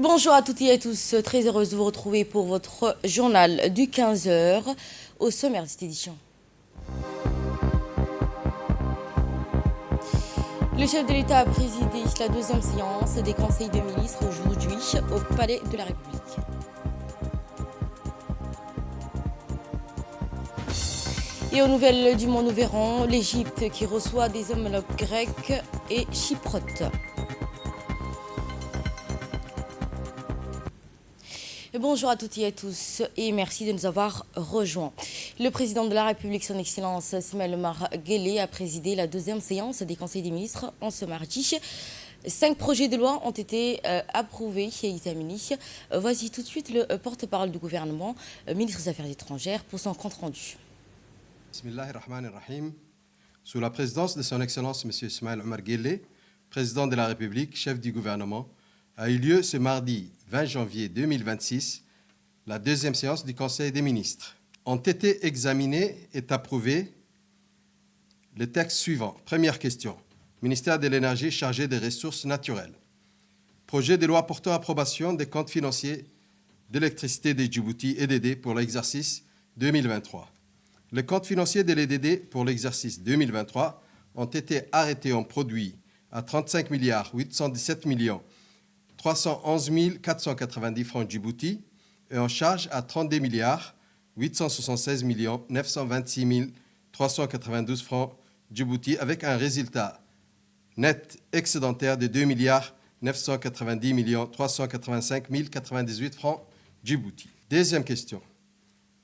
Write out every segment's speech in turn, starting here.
Bonjour à toutes et à tous, très heureuse de vous retrouver pour votre journal du 15 heures au sommaire de cette édition. Le chef de l'État a présidé la deuxième séance des conseils de ministres aujourd'hui au Palais de la République. Et aux nouvelles du monde, nous verrons l'Égypte qui reçoit des homologues grecs et chypriotes. Bonjour à toutes et à tous et merci de nous avoir rejoints. Le président de la République, son Excellence Ismaël Omar Guelleh, a présidé la deuxième séance des conseils des ministres en ce mardi. 5 projets de loi ont été approuvés et examinés. Voici tout de suite le porte-parole du gouvernement, ministre des Affaires étrangères, pour son compte-rendu. Bismillahirrahmanirrahim. Sous la présidence de son Excellence M. Ismaël Omar Guelleh, président de la République, chef du gouvernement, a eu lieu ce mardi 20 janvier 2026 la deuxième séance du Conseil des ministres. Ont été examinés et approuvés les textes suivants. Première question. Ministère de l'Énergie chargé des ressources naturelles. Projet de loi portant approbation des comptes financiers d'électricité de Djibouti EDD pour l'exercice 2023. Les comptes financiers de l'EDD pour l'exercice 2023 ont été arrêtés en produit à 35 817 311 490 francs Djibouti et en charge à 32 876 926 392 francs Djibouti avec un résultat net excédentaire de 2 990 385 098 francs Djibouti. Deuxième question.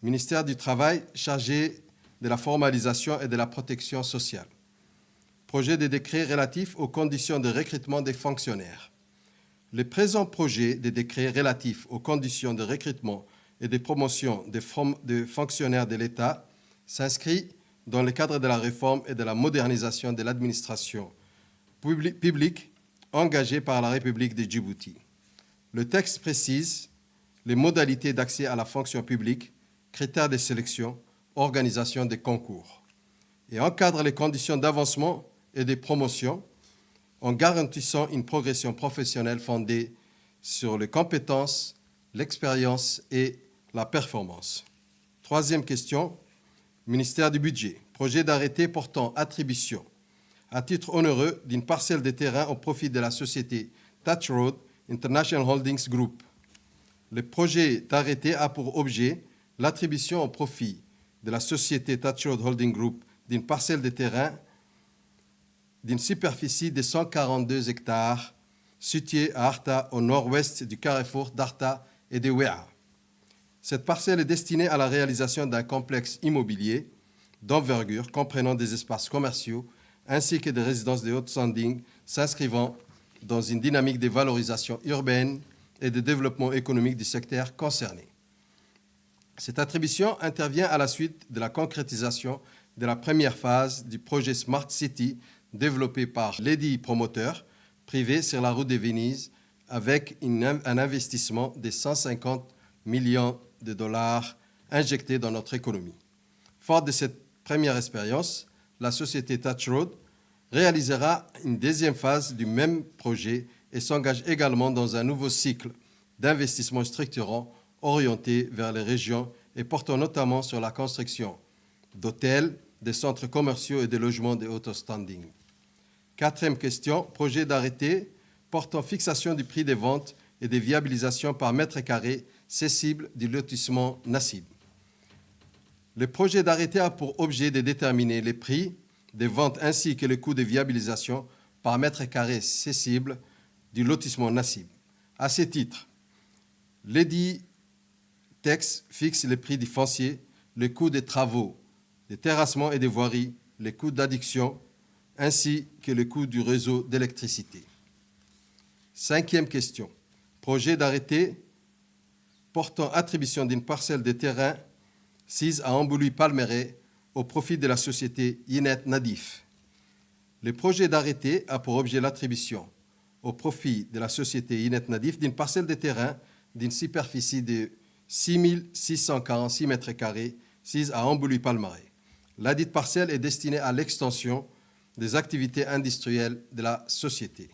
Ministère du Travail chargé de la formalisation et de la protection sociale. Projet de décret relatif aux conditions de recrutement des fonctionnaires. Le présent projet de décret relatif aux conditions de recrutement et de promotion des fonctionnaires de l'État s'inscrit dans le cadre de la réforme et de la modernisation de l'administration publique engagée par la République de Djibouti. Le texte précise les modalités d'accès à la fonction publique, critères de sélection, organisation des concours et encadre les conditions d'avancement et de promotion en garantissant une progression professionnelle fondée sur les compétences, l'expérience et la performance. Troisième question, ministère du Budget. Projet d'arrêté portant attribution à titre onéreux d'une parcelle de terrain au profit de la société Touch Road International Holdings Group. Le projet d'arrêté a pour objet l'attribution au profit de la société Touch Road Holding Group d'une parcelle de terrain d'une superficie de 142 hectares située à Arta, au nord-ouest du carrefour d'Arta et de Ouéa. Cette parcelle est destinée à la réalisation d'un complexe immobilier d'envergure comprenant des espaces commerciaux ainsi que des résidences de haute standing s'inscrivant dans une dynamique de valorisation urbaine et de développement économique du secteur concerné. Cette attribution intervient à la suite de la concrétisation de la première phase du projet Smart City développé par l'édit promoteur privé sur la route de Venise avec un investissement de 150 millions de dollars injectés dans notre économie. Fort de cette première expérience, la société Touch Road réalisera une deuxième phase du même projet et s'engage également dans un nouveau cycle d'investissement structurant orienté vers les régions et portant notamment sur la construction d'hôtels, des centres commerciaux et des logements de haut standing. Quatrième question, projet d'arrêté portant fixation du prix des ventes et des viabilisations par mètre carré cessible du lotissement Nassib. Le projet d'arrêté a pour objet de déterminer les prix des ventes ainsi que le coût de viabilisation par mètre carré cessible du lotissement Nassib. À ce titre, l'édit texte fixe les prix du foncier, le coût des travaux, des terrassements et des voiries, les coûts d'adduction, ainsi que le coût du réseau d'électricité. Cinquième question. Projet d'arrêté portant attribution d'une parcelle de terrain sise à Ambouli-Palmeraie au profit de la société Inet Nadif. Le projet d'arrêté a pour objet l'attribution au profit de la société Inet Nadif d'une parcelle de terrain d'une superficie de 6 646 m² sise à Ambouli-Palmeraie. Ladite parcelle est destinée à l'extension des activités industrielles de la société.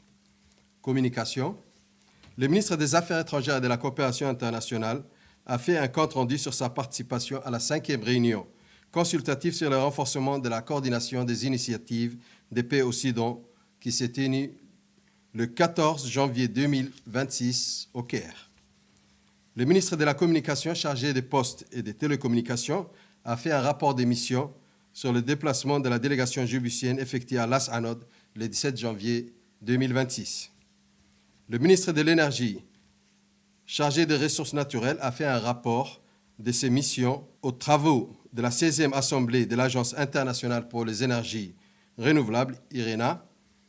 Communication. Le ministre des Affaires étrangères et de la coopération internationale a fait un compte-rendu sur sa participation à la 5e réunion consultative sur le renforcement de la coordination des initiatives de paix au Soudan qui s'est tenue le 14 janvier 2026 au Caire. Le ministre de la Communication chargé des postes et des télécommunications a fait un rapport de mission sur le déplacement de la délégation djiboutienne effectuée à Las Anod le 17 janvier 2026. Le ministre de l'Énergie chargé des ressources naturelles a fait un rapport de ses missions aux travaux de la 16e Assemblée de l'Agence internationale pour les énergies renouvelables, IRENA,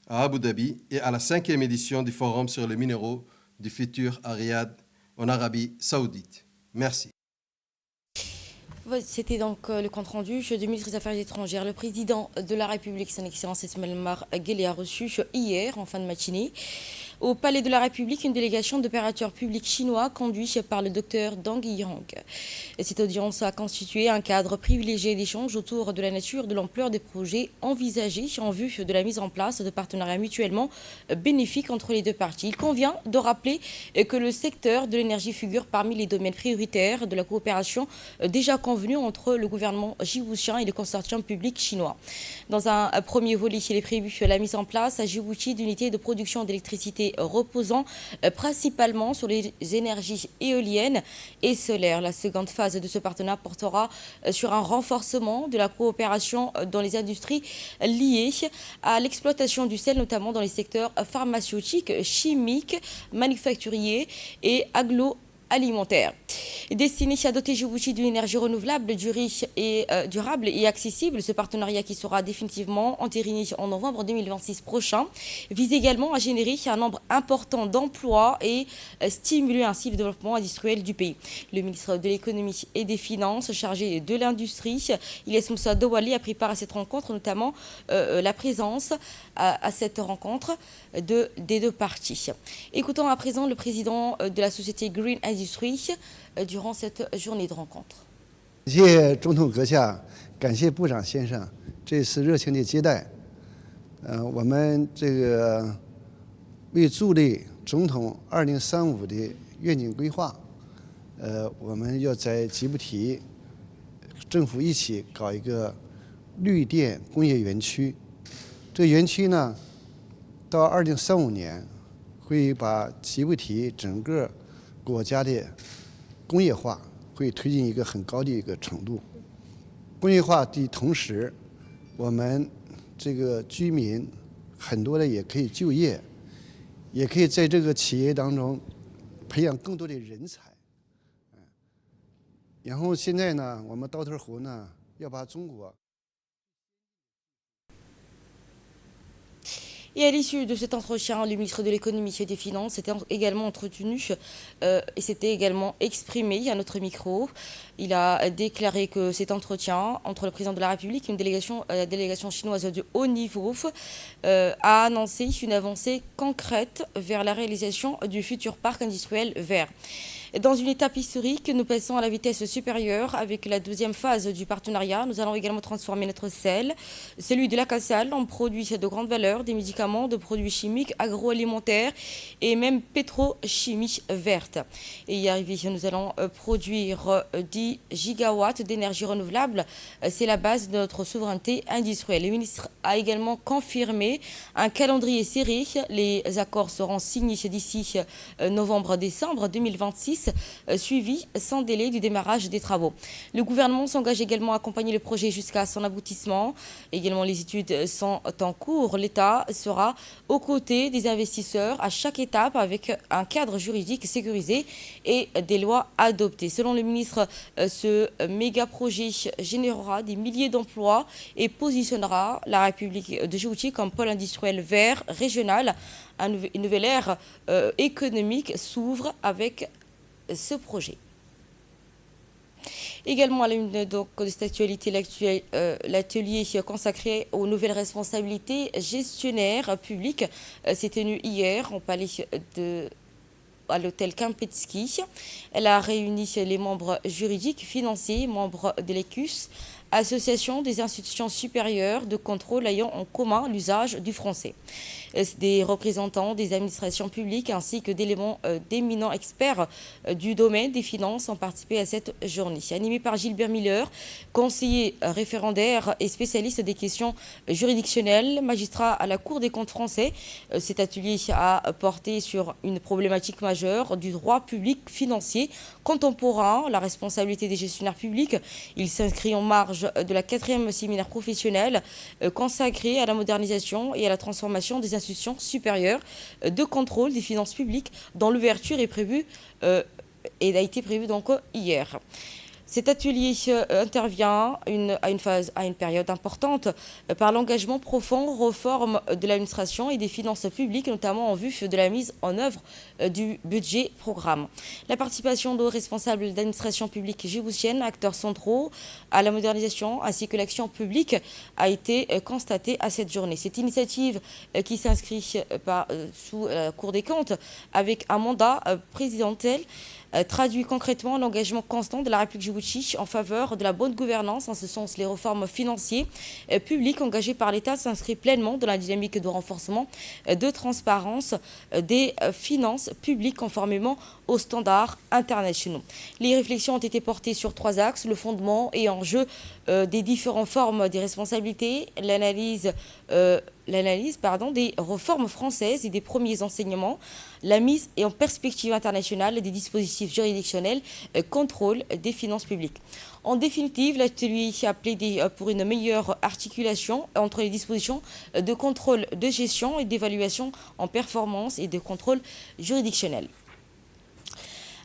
à Abu Dhabi et à la 5e édition du Forum sur les minéraux du futur à Riyad, en Arabie Saoudite. Merci. C'était donc le compte-rendu du ministre des Affaires étrangères. Le président de la République, son Excellence Ismaël Omar Guelleh, a reçu hier, en fin de matinée, au Palais de la République, une délégation d'opérateurs publics chinois conduite par le docteur Deng Yiyang. Cette audience a constitué un cadre privilégié d'échange autour de la nature, de l'ampleur des projets envisagés en vue de la mise en place de partenariats mutuellement bénéfiques entre les deux parties. Il convient de rappeler que le secteur de l'énergie figure parmi les domaines prioritaires de la coopération déjà convenue entre le gouvernement djiboutien et le consortium public chinois. Dans un premier volet, il est prévu la mise en place à Djibouti d'unités de production d'électricité reposant principalement sur les énergies éoliennes et solaires. La seconde phase de ce partenariat portera sur un renforcement de la coopération dans les industries liées à l'exploitation du sel, notamment dans les secteurs pharmaceutiques, chimiques, manufacturiers et agroalimentaire. Destiné à doter Djibouti d'une énergie renouvelable, durable et accessible, ce partenariat qui sera définitivement entériné en novembre 2026 prochain vise également à générer un nombre important d'emplois et stimuler ainsi le développement industriel du pays. Le ministre de l'économie et des finances chargé de l'industrie, Ilyes Moussa Douali, a pris part à cette rencontre, notamment la présence à cette rencontre des deux parties. Écoutons à présent le président de la société Green Industry durant cette journée de rencontre. 感谢总统阁下，感谢部长先生这次热情的接待。我们这个为助力总统2035的愿景规划，我们要在吉布提政府一起搞一个绿电工业园区。这个园区呢，到2035年会把吉布提整个国家的工业化会推进一个很高的一个程度。工业化的同时，我们这个居民很多的也可以就业，也可以在这个企业当中培养更多的人才。然后现在呢，我们稻头湖呢要把中国。 Et à l'issue de cet entretien, le ministre de l'économie et des finances s'était également entretenu et s'était également exprimé à notre micro. Il a déclaré que cet entretien entre le président de la République et la délégation chinoise de haut niveau a annoncé une avancée concrète vers la réalisation du futur parc industriel vert. Dans une étape historique, nous passons à la vitesse supérieure avec la deuxième phase du partenariat. Nous allons également transformer notre sel, celui de la cassale, en produits de grande valeur, des médicaments, de produits chimiques, agroalimentaires et même pétrochimie verte. Et y arriver, nous allons produire 10 gigawatts d'énergie renouvelable. C'est la base de notre souveraineté industrielle. Le ministre a également confirmé un calendrier serré. Les accords seront signés d'ici novembre-décembre 2026. Suivi sans délai du démarrage des travaux. Le gouvernement s'engage également à accompagner le projet jusqu'à son aboutissement. Également, les études sont en cours. L'État sera aux côtés des investisseurs à chaque étape avec un cadre juridique sécurisé et des lois adoptées. Selon le ministre, ce méga projet générera des milliers d'emplois et positionnera la République de Djibouti comme pôle industriel vert régional. Une nouvelle ère économique s'ouvre avec ce projet. Également à l'une de cette actualité, l'atelier consacré aux nouvelles responsabilités gestionnaires publiques s'est tenu hier au palais de à l'hôtel Kempinski. Elle a réuni les membres juridiques, financiers, membres de l'ECUS, association des institutions supérieures de contrôle ayant en commun l'usage du français. Des représentants des administrations publiques ainsi que d'éminents experts du domaine des finances ont participé à cette journée. Animé par Gilbert Miller, conseiller référendaire et spécialiste des questions juridictionnelles, magistrat à la Cour des comptes français, cet atelier a porté sur une problématique majeure du droit public financier contemporain, la responsabilité des gestionnaires publics. Il s'inscrit en marge de la 4e séminaire professionnel consacré à la modernisation et à la transformation des institutions supérieures de contrôle des finances publiques dont l'ouverture est prévue et a été prévue donc hier. Cet atelier intervient à une période importante par l'engagement profond aux réformes de l'administration et des finances publiques, notamment en vue de la mise en œuvre du budget programme. La participation de responsables d'administration publique djiboutienne, acteurs centraux à la modernisation ainsi que l'action publique a été constatée à cette journée. Cette initiative qui s'inscrit sous la Cour des comptes avec un mandat présidentiel traduit concrètement l'engagement constant de la République djibouti en faveur de la bonne gouvernance. En ce sens, les réformes financières publiques engagées par l'État s'inscrivent pleinement dans la dynamique de renforcement de transparence des finances publiques conformément aux standards internationaux. Les réflexions ont été portées sur 3 axes: le fondement et enjeu des différentes formes des responsabilités, l'analyse des réformes françaises et des premiers enseignements, la mise en perspective internationale des dispositifs juridictionnels, contrôle des finances publiques. En définitive, l'atelier a plaidé pour une meilleure articulation entre les dispositions de contrôle de gestion et d'évaluation en performance et de contrôle juridictionnel.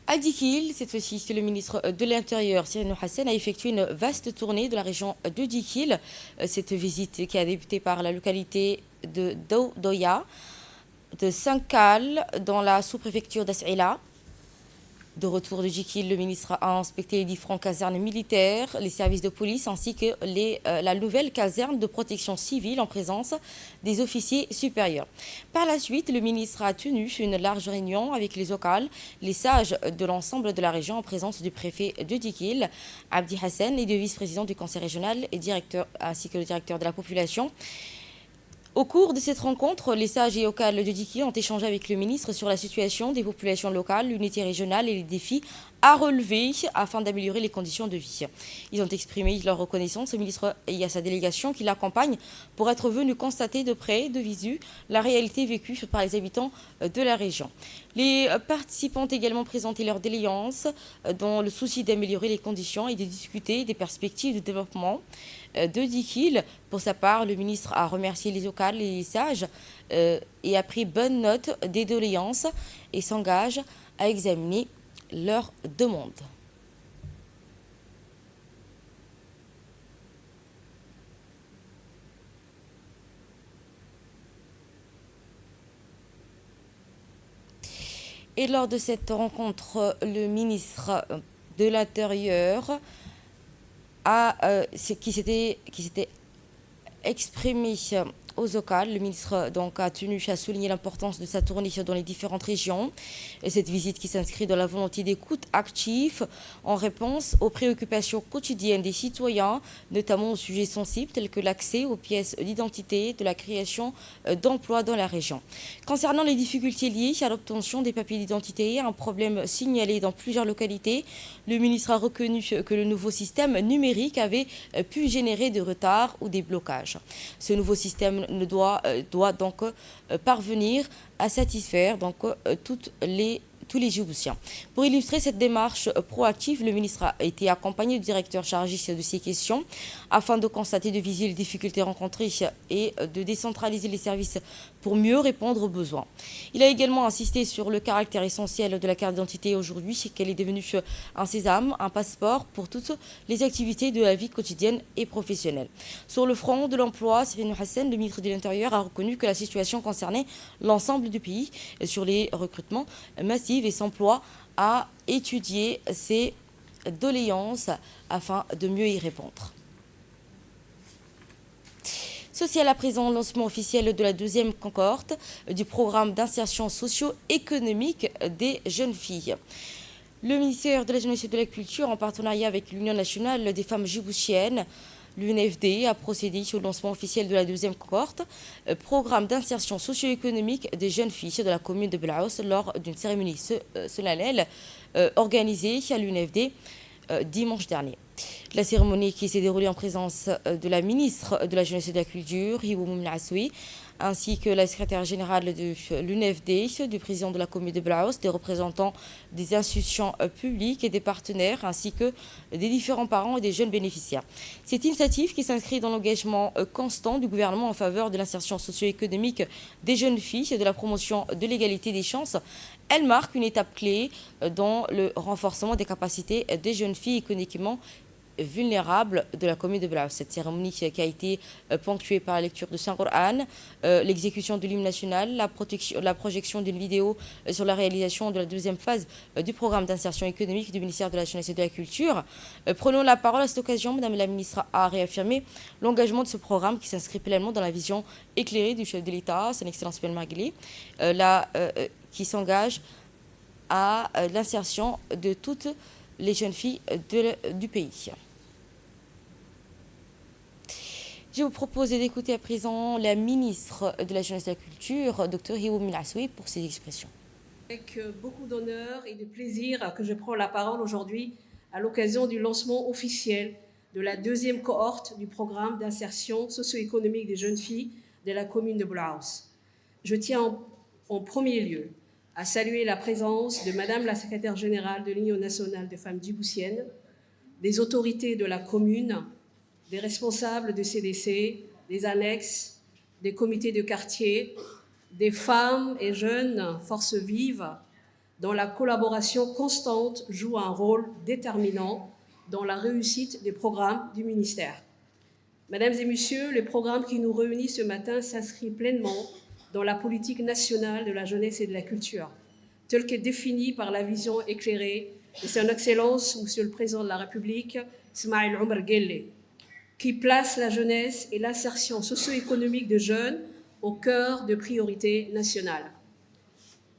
À Dikil, cette fois-ci, le ministre de l'Intérieur, Sirine Hassan, a effectué une vaste tournée de la région de Dikil. Cette visite qui a débuté par la localité de Doya, de Sankal, dans la sous-préfecture d'As'ila. De retour de Dikil, le ministre a inspecté les différentes casernes militaires, les services de police ainsi que la nouvelle caserne de protection civile en présence des officiers supérieurs. Par la suite, le ministre a tenu une large réunion avec les locales, les sages de l'ensemble de la région en présence du préfet de Dikil, Abdi Hassan, et du vice-président du conseil régional et directeur, ainsi que le directeur de la population. Au cours de cette rencontre, les sages et locales de Dikil ont échangé avec le ministre sur la situation des populations locales, l'unité régionale et les défis à relever afin d'améliorer les conditions de vie. Ils ont exprimé leur reconnaissance au ministre et à sa délégation qui l'accompagne pour être venu constater de près, de visu, la réalité vécue par les habitants de la région. Les participants ont également présenté leur doléances dans le souci d'améliorer les conditions et de discuter des perspectives de développement de Dikil. Pour sa part, le ministre a remercié les locales et les sages et a pris bonne note des doléances et s'engage à examiner leurs demandes. Et lors de cette rencontre, le ministre de l'Intérieur qui s'était exprimé aux locales. Le ministre donc a tenu à souligner l'importance de sa tournée dans les différentes régions. Et cette visite qui s'inscrit dans la volonté d'écoute active en réponse aux préoccupations quotidiennes des citoyens, notamment aux sujets sensibles tels que l'accès aux pièces d'identité, de la création d'emplois dans la région. Concernant les difficultés liées à l'obtention des papiers d'identité, un problème signalé dans plusieurs localités, le ministre a reconnu que le nouveau système numérique avait pu générer des retards ou des blocages. Ce nouveau système doit donc parvenir à satisfaire donc, tous les Djiboutiens. Pour illustrer cette démarche proactive, le ministre a été accompagné du directeur chargé de ces questions afin de constater de viser les difficultés rencontrées et de décentraliser les services pour mieux répondre aux besoins. Il a également insisté sur le caractère essentiel de la carte d'identité aujourd'hui, qu'elle est devenue un sésame, un passeport pour toutes les activités de la vie quotidienne et professionnelle. Sur le front de l'emploi, Sirine Hassan, le ministre de l'Intérieur, a reconnu que la situation concernait l'ensemble du pays sur les recrutements massifs et s'emploie à étudier ces doléances afin de mieux y répondre. sociale à présent, lancement officiel de la deuxième cohorte du programme d'insertion socio-économique des jeunes filles. Le ministère de la Jeunesse et de la Culture, en partenariat avec l'Union nationale des femmes djiboutiennes, l'UNFD, a procédé au lancement officiel de la deuxième cohorte, programme d'insertion socio-économique des jeunes filles de la commune de Blaos lors d'une cérémonie solennelle organisée à l'UNFD dimanche dernier. La cérémonie qui s'est déroulée en présence de la ministre de la Jeunesse et de la Culture, Hibo Moumna Assoui, ainsi que la secrétaire générale de l'UNFD, du président de la commune de Blaos, des représentants des institutions publiques et des partenaires, ainsi que des différents parents et des jeunes bénéficiaires. Cette initiative qui s'inscrit dans l'engagement constant du gouvernement en faveur de l'insertion socio-économique des jeunes filles et de la promotion de l'égalité des chances, elle marque une étape clé dans le renforcement des capacités des jeunes filles économiquement vulnérables de la commune de Blaos. Cette cérémonie qui a été ponctuée par la lecture de Saint-Coran, l'exécution de l'hymne national, la projection d'une vidéo sur la réalisation de la deuxième phase du programme d'insertion économique du ministère de la Jeunesse et de la Culture. Prenons la parole à cette occasion. Madame la ministre a réaffirmé l'engagement de ce programme qui s'inscrit pleinement dans la vision éclairée du chef de l'État, son Excellence Ismaël Guelleh, qui s'engage à l'insertion de toutes les jeunes filles du pays. Je vous propose d'écouter à présent la ministre de la Jeunesse et de la Culture, Dr Hibo Moumna Assoui, pour ses expressions. Avec beaucoup d'honneur et de plaisir que je prends la parole aujourd'hui à l'occasion du lancement officiel de la deuxième cohorte du programme d'insertion socio-économique des jeunes filles de la commune de Blaos. Je tiens en premier lieu à saluer la présence de Madame la secrétaire générale de l'Union nationale des femmes djiboutiennes, des autorités de la commune, des responsables de CDC, des annexes, des comités de quartier, des femmes et jeunes forces vives dont la collaboration constante joue un rôle déterminant dans la réussite des programmes du ministère. Mesdames et messieurs, le programme qui nous réunit ce matin s'inscrit pleinement dans la politique nationale de la jeunesse et de la culture, telle qu'est définie par la vision éclairée de son Excellence, Monsieur le Président de la République, Ismaël Omar Guelleh, qui place la jeunesse et l'insertion socio-économique de jeunes au cœur de priorités nationales.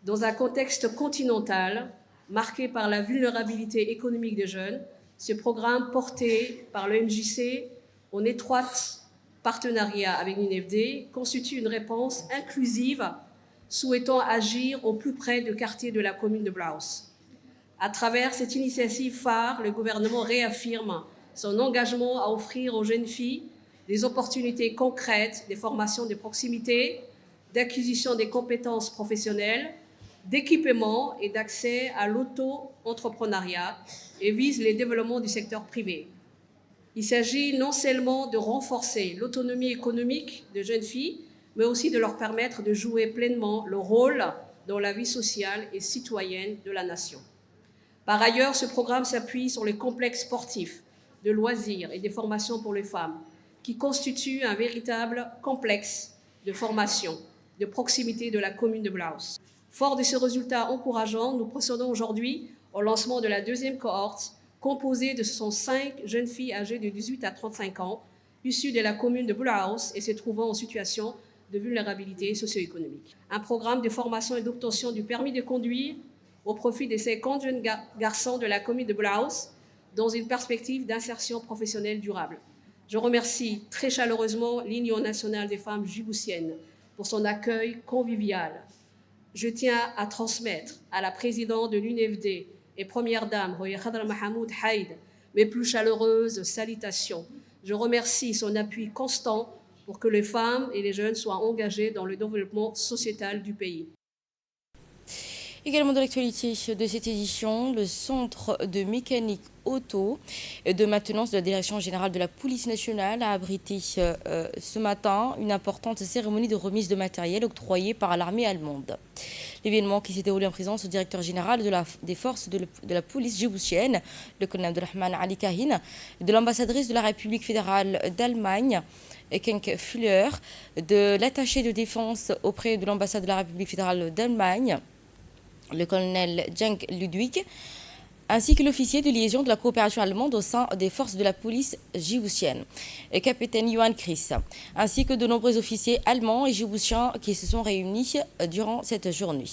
Dans un contexte continental marqué par la vulnérabilité économique des jeunes, ce programme porté par le MJC en étroite partenariat avec l'UNFD constitue une réponse inclusive souhaitant agir au plus près du quartier de la commune de Blaos. À travers cette initiative phare, le gouvernement réaffirme son engagement à offrir aux jeunes filles des opportunités concrètes, des formations de proximité, d'acquisition des compétences professionnelles, d'équipement et d'accès à l'auto-entrepreneuriat et vise le développement du secteur privé. Il s'agit non seulement de renforcer l'autonomie économique des jeunes filles, mais aussi de leur permettre de jouer pleinement leur rôle dans la vie sociale et citoyenne de la nation. Par ailleurs, ce programme s'appuie sur les complexes sportifs, de loisirs et des formations pour les femmes, qui constituent un véritable complexe de formation de proximité de la commune de Blaos. Fort de ces résultats encourageants, nous procédons aujourd'hui au lancement de la deuxième cohorte, composée de 105 jeunes filles âgées de 18 à 35 ans, issues de la commune de Blaos et se trouvant en situation de vulnérabilité socio-économique. Un programme de formation et d'obtention du permis de conduire au profit des 50 jeunes garçons de la commune de Blaos dans une perspective d'insertion professionnelle durable. Je remercie très chaleureusement l'Union nationale des femmes djiboutiennes pour son accueil convivial. Je tiens à transmettre à la présidente de l'UNFD et première dame, Roya Khadra Mahamoud Haïd, mes plus chaleureuses salutations. Je remercie son appui constant pour que les femmes et les jeunes soient engagés dans le développement sociétal du pays. Également de l'actualité de cette édition, le centre de mécanique auto et de maintenance de la Direction générale de la police nationale a abrité ce matin une importante cérémonie de remise de matériel octroyée par l'armée allemande. L'événement qui s'est déroulé en présence du directeur général des forces de la police djiboutienne, le colonel Abdelrahman Ali Kahin, de l'ambassadrice de la République fédérale d'Allemagne, Kenk Fuller, de l'attaché de défense auprès de l'ambassade de la République fédérale d'Allemagne, le colonel Cenk Ludwig, ainsi que l'officier de liaison de la coopération allemande au sein des forces de la police djiboutienne, capitaine Johan Chris, ainsi que de nombreux officiers allemands et djiboutiens qui se sont réunis durant cette journée.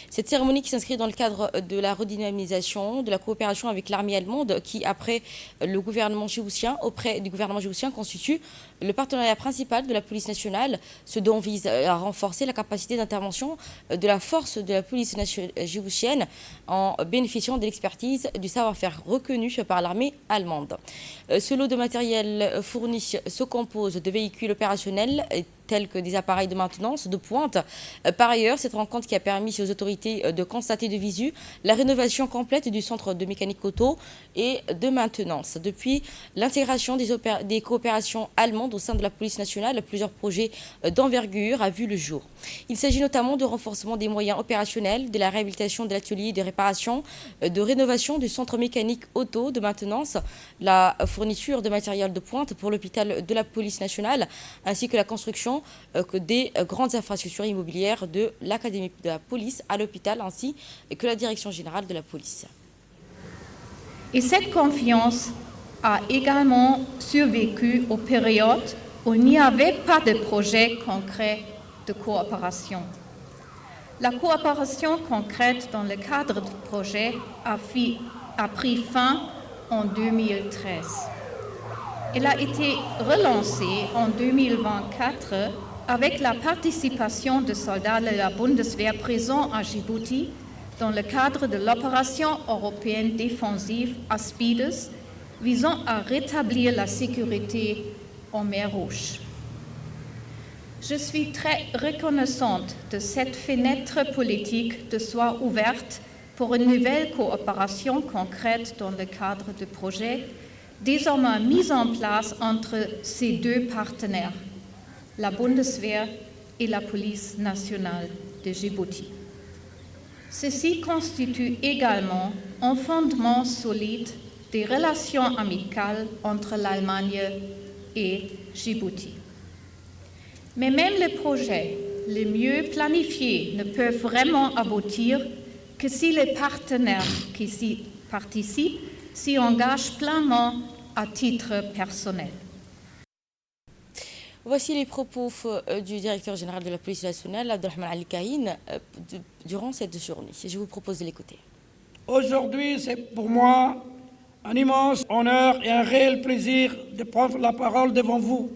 Cette cérémonie qui s'inscrit dans le cadre de la redynamisation de la coopération avec l'armée allemande qui, après le gouvernement djiboutien, auprès du gouvernement djiboutien, constitue le partenariat principal de la police nationale, ce dont vise à renforcer la capacité d'intervention de la force de la police djiboutienne en bénéficiant de l'expertise du savoir-faire reconnu par l'armée allemande. Ce lot de matériel fourni se compose de véhicules opérationnels tels que des appareils de maintenance de pointe. Par ailleurs, cette rencontre qui a permis aux autorités de constater de visu la rénovation complète du centre de mécanique auto et de maintenance. Depuis l'intégration des coopérations allemandes au sein de la police nationale, plusieurs projets d'envergure a vu le jour. Il s'agit notamment de renforcement des moyens opérationnels, de la réhabilitation de l'atelier de réparation, de rénovation du centre mécanique auto de maintenance, la fourniture de matériel de pointe pour l'hôpital de la police nationale, ainsi que la construction des grandes infrastructures immobilières de l'Académie de la police à l'hôpital, ainsi que la direction générale de la police. Et cette confiance a également survécu aux périodes où il n'y avait pas de projet concret de coopération. La coopération concrète dans le cadre du projet a pris fin en 2013. Elle a été relancée en 2024 avec la participation de soldats de la Bundeswehr présents à Djibouti dans le cadre de l'opération européenne défensive Aspides visant à rétablir la sécurité en mer Rouge. Je suis très reconnaissante de cette fenêtre politique de soit ouverte pour une nouvelle coopération concrète dans le cadre du projet désormais mise en place entre ces deux partenaires, la Bundeswehr et la police nationale de Djibouti. Ceci constitue également un fondement solide des relations amicales entre l'Allemagne et Djibouti. Mais même les projets les mieux planifiés ne peuvent vraiment aboutir que si les partenaires qui s'y participent s'y engagent pleinement à titre personnel. Voici les propos du directeur général de la police nationale, Abdelrahman Ali Kahin, durant cette journée. Je vous propose de l'écouter. Aujourd'hui, c'est pour moi un immense honneur et un réel plaisir de prendre la parole devant vous.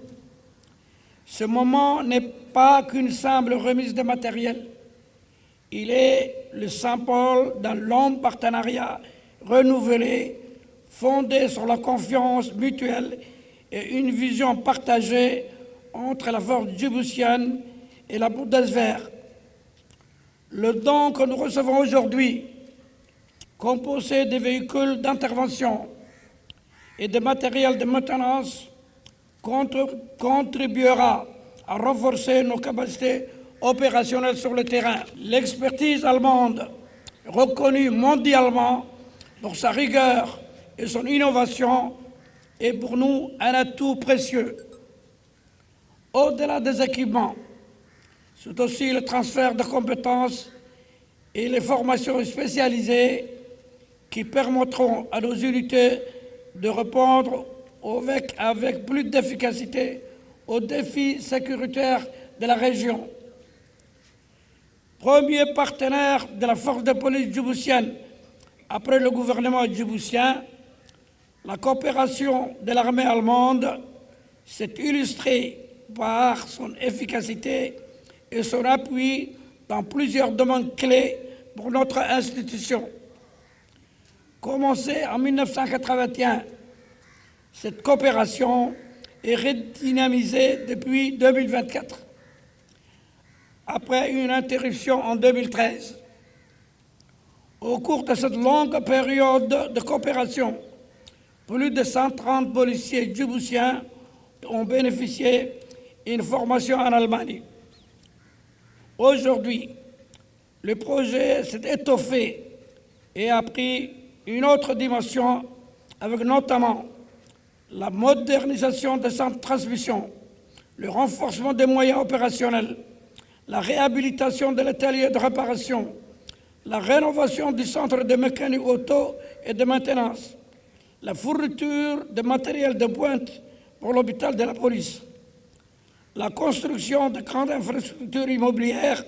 Ce moment n'est pas qu'une simple remise de matériel. Il est le symbole d'un long partenariat renouvelé, fondé sur la confiance mutuelle et une vision partagée entre la force djiboutienne et la Bundeswehr. Le don que nous recevons aujourd'hui, composé de véhicules d'intervention et de matériel de maintenance, contribuera à renforcer nos capacités opérationnelles sur le terrain. L'expertise allemande, reconnue mondialement pour sa rigueur et son innovation, est pour nous un atout précieux. Au-delà des équipements, c'est aussi le transfert de compétences et les formations spécialisées qui permettront à nos unités de répondre avec plus d'efficacité aux défis sécuritaires de la région. Premier partenaire de la force de police djiboutienne après le gouvernement djiboutien, la coopération de l'armée allemande s'est illustrée par son efficacité et son appui dans plusieurs domaines clés pour notre institution. Commencée en 1981, cette coopération est redynamisée depuis 2024, après une interruption en 2013. Au cours de cette longue période de coopération, plus de 130 policiers djiboutiens ont bénéficié d'une formation en Allemagne. Aujourd'hui, le projet s'est étoffé et a pris une autre dimension avec notamment la modernisation des centres de transmission, le renforcement des moyens opérationnels, la réhabilitation de l'atelier de réparation, la rénovation du centre de mécanique auto et de maintenance, la fourniture de matériel de pointe pour l'hôpital de la police, la construction de grandes infrastructures immobilières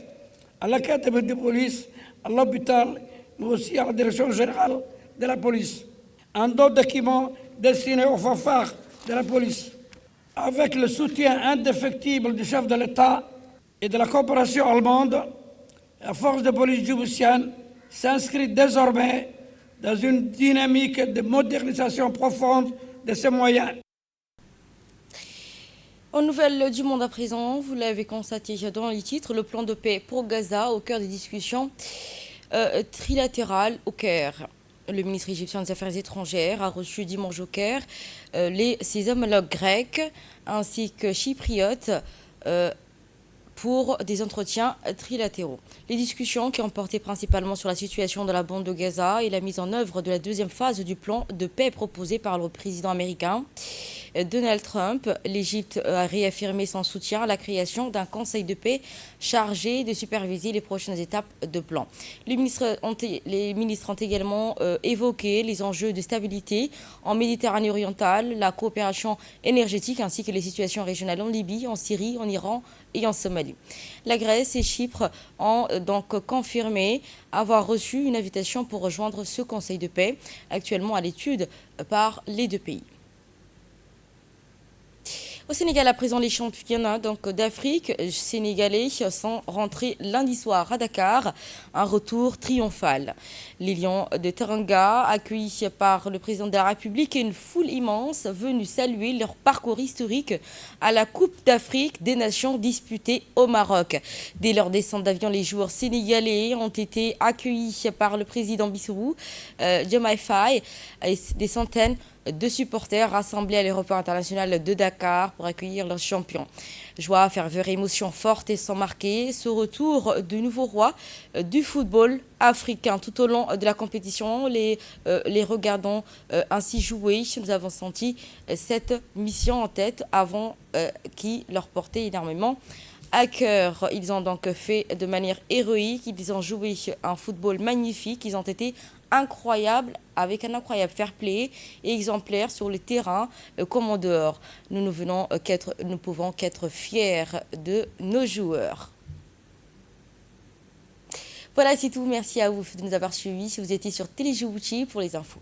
à l'académie de police, à l'hôpital, mais aussi à la direction générale de la police, un d'autres documents destinés aux fanfares de la police. Avec le soutien indéfectible du chef de l'État et de la coopération allemande, la force de police djiboutienne s'inscrit désormais dans une dynamique de modernisation profonde de ses moyens. En nouvelles du monde à présent, vous l'avez constaté dans les titres, le plan de paix pour Gaza au cœur des discussions trilatérales au Caire. Le ministre égyptien des Affaires étrangères a reçu dimanche au Caire ses homologues grecs ainsi que chypriotes pour des entretiens trilatéraux. Les discussions qui ont porté principalement sur la situation de la bande de Gaza et la mise en œuvre de la deuxième phase du plan de paix proposé par le président américain Donald Trump. L'Égypte a réaffirmé son soutien à la création d'un conseil de paix chargé de superviser les prochaines étapes de plan. Les ministres ont également évoqué les enjeux de stabilité en Méditerranée orientale, la coopération énergétique ainsi que les situations régionales en Libye, en Syrie, en Iran et en Somalie. La Grèce et Chypre ont donc confirmé avoir reçu une invitation pour rejoindre ce conseil de paix, actuellement à l'étude par les deux pays. Au Sénégal, à présent, les championnats d'Afrique sénégalais sont rentrés lundi soir à Dakar, un retour triomphal. Les Lions de Teranga, accueillis par le président de la République et une foule immense venue saluer leur parcours historique à la Coupe d'Afrique des Nations disputée au Maroc. Dès leur descente d'avion, les joueurs sénégalais ont été accueillis par le président Bassirou Diomaye Faye et des centaines de supporters rassemblés à l'aéroport international de Dakar pour accueillir leurs champions. Joie, ferveur, émotion forte et sans marquer, ce retour de nouveau roi du football africain. Tout au long de la compétition, les regardons ainsi jouer. Nous avons senti cette mission en tête avant qui leur portait énormément à cœur. Ils ont donc fait de manière héroïque, ils ont joué un football magnifique, ils ont été incroyables, avec un incroyable fair play et exemplaire sur le terrain comme en dehors. Nous ne pouvons qu'être fiers de nos joueurs. Voilà, c'est tout. Merci à vous de nous avoir suivis. Si vous étiez sur Télé Djibouti pour les infos.